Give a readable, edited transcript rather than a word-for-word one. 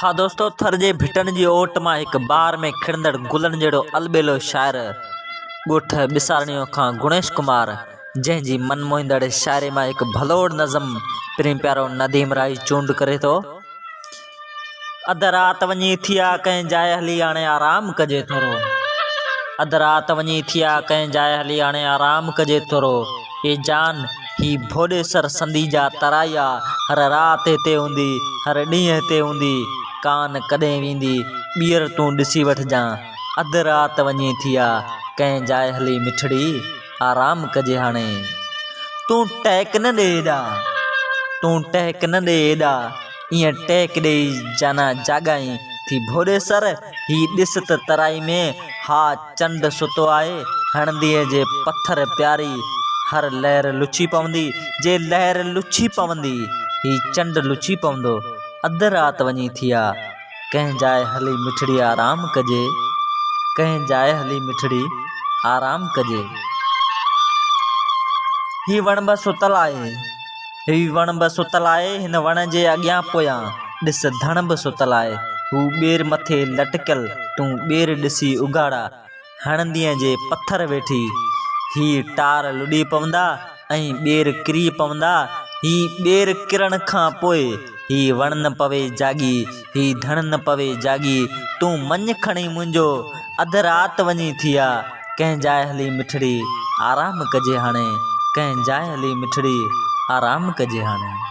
हाँ दोस्तों, थर जे भिटन जी ओट मां हिक बार में खिड़ंदड़ गुलन जहिड़ो अलबेलो शाइर ॻोठ ॿिसारणियो खां गुणेश कुमार, जंहिंजी मनमोहींदड़ शाइरी मां हिकु भलोड़ नज़म प्रेम प्यारो नदीम राई चूंड करे थो। अध रात वञी थिया कंहिं जाइ हली हाणे आराम कजे थोरो। अध रात वञी थिया कंहिं जाइ हली हाणे आराम कजे थोरो। ए जान ही भोॾे सर संदी जा तराया, हर रात हिते हूंदी हर ॾींहुं हिते हूंदी, कान कॾहिं वेंदी ॿीहर तूं ॾिसी वठिजां। अध रात वञी थिया कंहिं जाइ हली मिठड़ी आराम कजे हाणे। तूं टहक न ॾे हेॾा, तूं टहक न ॾे हेॾा, ईअं टहक ॾेई जाना जाॻाई थी भोॾे सर। ही ॾिस त तराई में हा चंड सुतो आहे, हणंदीअ जे पथर प्यारी हर लहर लुछी पवंदी। जे लहर लुछी पवंदी ही चंड लुछी पवंदो। अध रात वञी थिया कंहिं जाइ हली मिठड़ी आराम कजे, कंहिं जाइ हली मिठड़ी आराम कजे। ही वण बि सुतल आहे, ही वण बि सुतल आहे, हिन वण जे अॻियां पोयां ॾिस धण बि सुतल आहे। हू ॿेर मथे लटकियल, तूं ॿेर ॾिसी उघाड़ा, हणंदीअ जे पथर वेठी ही टार लुॾी पवंदा ऐं ॿेर किरी पवंदा। ही ॿेर किरण खां पोइ ही वण न पवे जागी, ही धण न पवे जागी। तूं मञ खणी मुंहिंजो, अध रात वञी थिया कंहिं जाइ हली मिठड़ी आराम कजे हाणे, कंहिं जाइ हली मिठड़ी आराम कजे हाणे।